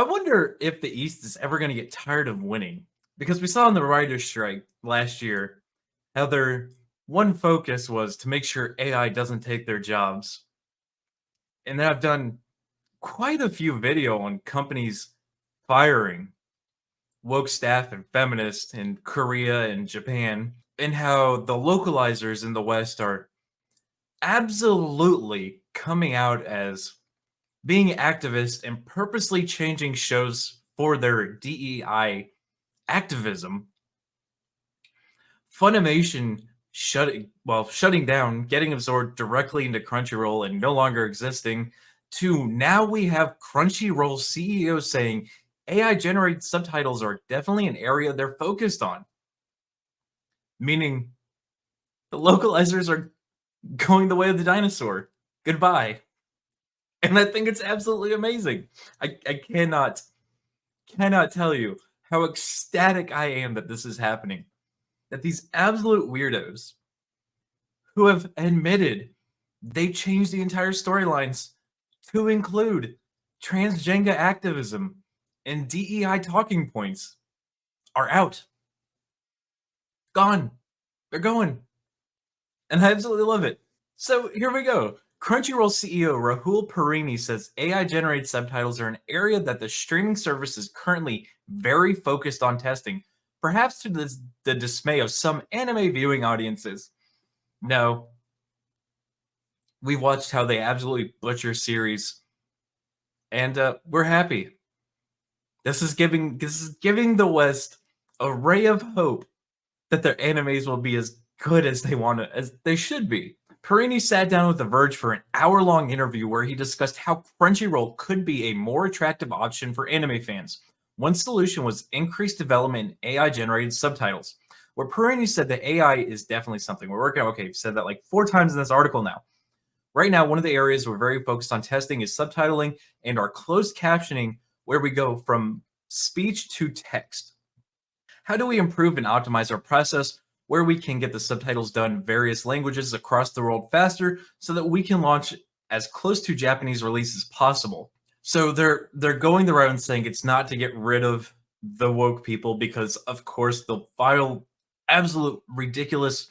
I wonder if the East is ever going to get tired of winning because we saw in the writers' strike last year how their one focus was to make sure AI doesn't take their jobs. And then I've done quite a few video on companies firing woke staff and feminists in Korea and Japan, and how the localizers in the West are absolutely coming out as being activists and purposely changing shows for their DEI activism. Funimation shutting down, getting absorbed directly into CrunchyRoll and no longer existing, to now we have CrunchyRoll CEO saying AI generated subtitles are definitely an area they're focused on. Meaning the localizers are going the way of the dinosaur. Goodbye. And I think it's absolutely amazing. I cannot tell you how ecstatic I am that this is happening. That these absolute weirdos who have admitted they changed the entire storylines to include transgender activism and DEI talking points are out. Gone. They're going. And I absolutely love it. So here we go. Crunchyroll CEO Rahul Parini says AI-generated subtitles are an area that the streaming service is currently very focused on testing, perhaps to the dismay of some anime viewing audiences. No. We watched how they absolutely butcher series, and we're happy. This is giving the West a ray of hope that their animes will be as good as they should be. Perini sat down with The Verge for an hour-long interview where he discussed how Crunchyroll could be a more attractive option for anime fans. One solution was increased development in AI-generated subtitles, where Perini said that AI is definitely something we're working on. Okay, you've said that like 4 times in this article now. Right now, one of the areas we're very focused on testing is subtitling and our closed captioning, where we go from speech to text. How do we improve and optimize our process where we can get the subtitles done in various languages across the world faster so that we can launch as close to Japanese release as possible? So they're going the route and saying it's not to get rid of the woke people because, of course, they'll file absolute ridiculous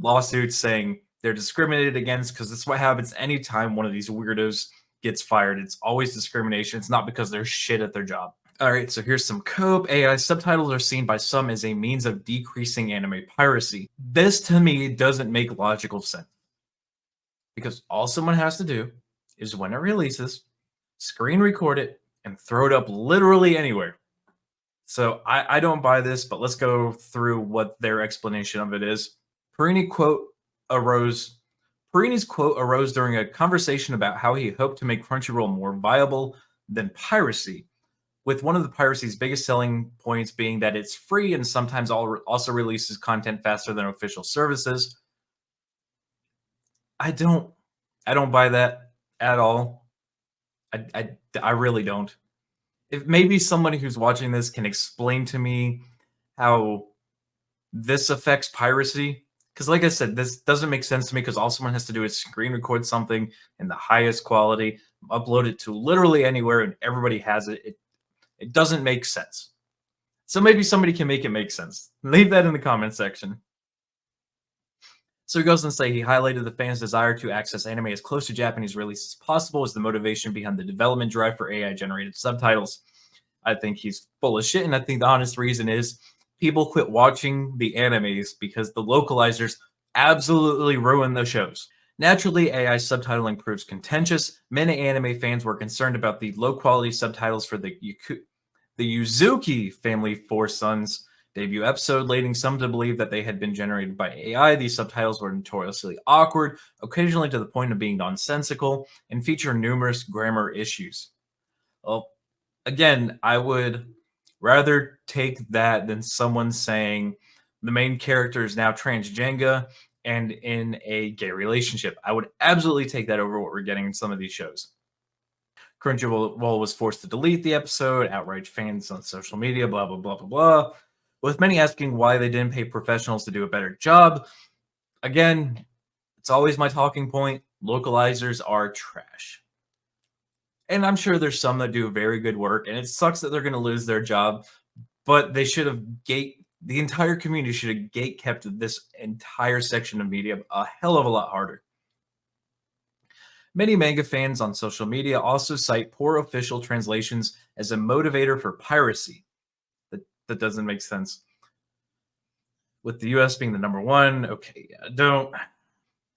lawsuits saying they're discriminated against, because that's what happens anytime one of these weirdos gets fired. It's always discrimination. It's not because they're shit at their job. All right, so here's some cope. AI subtitles are seen by some as a means of decreasing anime piracy. This, to me, doesn't make logical sense. Because all someone has to do is, when it releases, screen record it and throw it up literally anywhere. So I don't buy this, but let's go through what their explanation of it is. Perini's quote arose during a conversation about how he hoped to make Crunchyroll more viable than piracy, with one of the piracy's biggest selling points being that it's free and sometimes also releases content faster than official services. I don't buy that at all. I really don't. If maybe somebody who's watching this can explain to me how this affects piracy, because like I said, this doesn't make sense to me, because all someone has to do is screen record something in the highest quality, upload it to literally anywhere, and everybody has it. It doesn't make sense. So maybe somebody can make it make sense. Leave that in the comment section. So he goes on to say he highlighted the fans' desire to access anime as close to Japanese release as possible as the motivation behind the development drive for AI-generated subtitles. I think he's full of shit, and I think the honest reason is people quit watching the animes because the localizers absolutely ruin the shows. Naturally, AI subtitling proves contentious. Many anime fans were concerned about the low-quality subtitles for the Yuzuki Family 4 Sons debut episode, leading some to believe that they had been generated by AI. These subtitles were notoriously awkward, occasionally to the point of being nonsensical, and feature numerous grammar issues. Well, again, I would rather take that than someone saying the main character is now transgender and in a gay relationship. I would absolutely take that over what we're getting in some of these shows. Crunchyroll was forced to delete the episode, outraged fans on social media, blah, blah, blah, blah, blah, with many asking why they didn't pay professionals to do a better job. Again, it's always my talking point. Localizers are trash. And I'm sure there's some that do very good work, and it sucks that they're going to lose their job, but they should have the entire community should have gate kept this entire section of media a hell of a lot harder. Many manga fans on social media also cite poor official translations as a motivator for piracy. That doesn't make sense. With the US being the number one, okay, yeah, don't.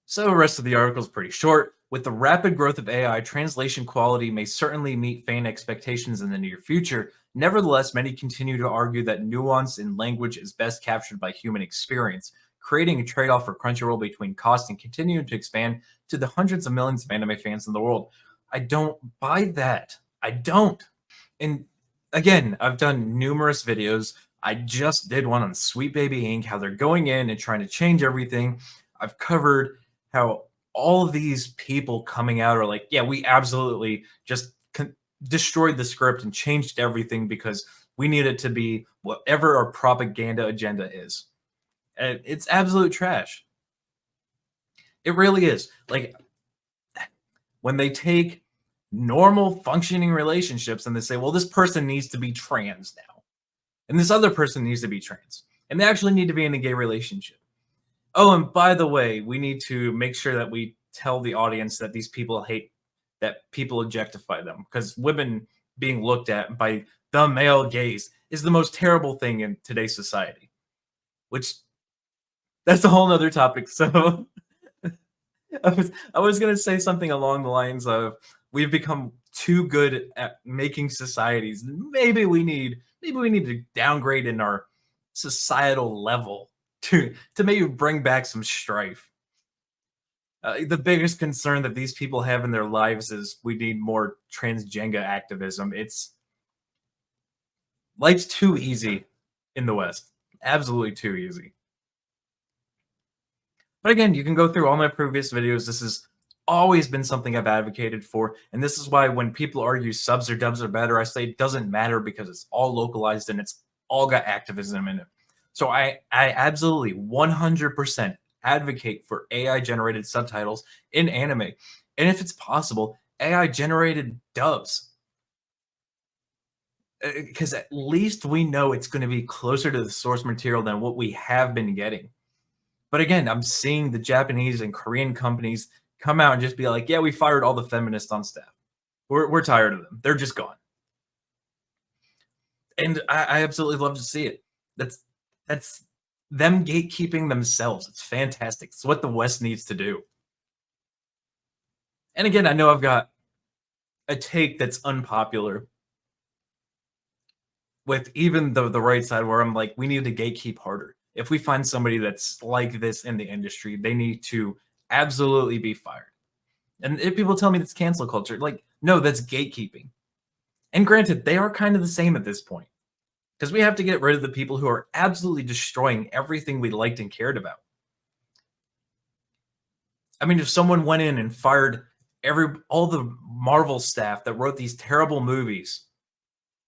So the rest of the article is pretty short. With the rapid growth of AI, translation quality may certainly meet fan expectations in the near future. Nevertheless, many continue to argue that nuance in language is best captured by human experience, creating a trade-off for CrunchyRoll between cost and continuing to expand to the hundreds of millions of anime fans in the world. I don't buy that. I don't. And again, I've done numerous videos. I just did one on Sweet Baby Inc., how they're going in and trying to change everything. I've covered how all of these people coming out are like, yeah, we absolutely just destroyed the script and changed everything because we need it to be whatever our propaganda agenda is. And it's absolute trash. It really is. Like, when they take normal functioning relationships and they say, well, this person needs to be trans now, and this other person needs to be trans, and they actually need to be in a gay relationship. Oh, and by the way, we need to make sure that we tell the audience that these people hate, that people objectify them, because women being looked at by the male gaze is the most terrible thing in today's society, which that's a whole nother topic. So I was gonna say something along the lines of we've become too good at making societies. Maybe we need to downgrade in our societal level to maybe bring back some strife. The biggest concern that these people have in their lives is we need more transgender activism. It's life's too easy in the West, absolutely too easy. But again, you can go through all my previous videos. This has always been something I've advocated for. And this is why when people argue subs or dubs are better, I say it doesn't matter because it's all localized and it's all got activism in it. So I absolutely 100% advocate for AI generated subtitles in anime. And if it's possible, AI generated dubs. Because at least we know it's going to be closer to the source material than what we have been getting. But again, I'm seeing the Japanese and Korean companies come out and just be like, yeah, we fired all the feminists on staff. We're tired of them. They're just gone. And I absolutely love to see it. That's them gatekeeping themselves. It's fantastic. It's what the West needs to do. And again, I know I've got a take that's unpopular with even the right side where I'm like, we need to gatekeep harder. If we find somebody that's like this in the industry, they need to absolutely be fired. And if people tell me that's cancel culture, like, no, that's gatekeeping. And granted, they are kind of the same at this point because we have to get rid of the people who are absolutely destroying everything we liked and cared about. I mean, if someone went in and fired all the Marvel staff that wrote these terrible movies,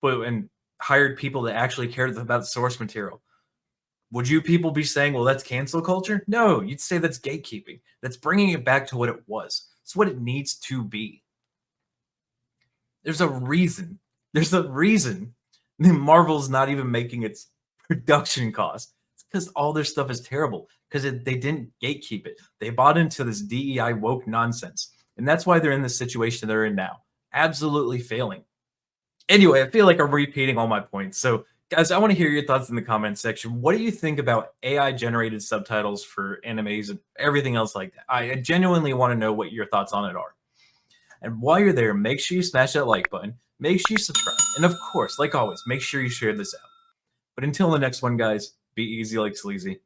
and hired people that actually cared about the source material, would you people be saying, well, that's cancel culture? No, you'd say that's gatekeeping. That's bringing it back to what it was. It's what it needs to be. There's a reason. There's a reason Marvel's not even making its production cost. It's because all their stuff is terrible. Because they didn't gatekeep it. They bought into this DEI woke nonsense. And that's why they're in the situation they're in now. Absolutely failing. Anyway, I feel like I'm repeating all my points. So, guys, I want to hear your thoughts in the comments section. What do you think about AI-generated subtitles for animes and everything else like that? I genuinely want to know what your thoughts on it are. And while you're there, make sure you smash that like button. Make sure you subscribe. And of course, like always, make sure you share this out. But until the next one, guys, be easy like sleazy.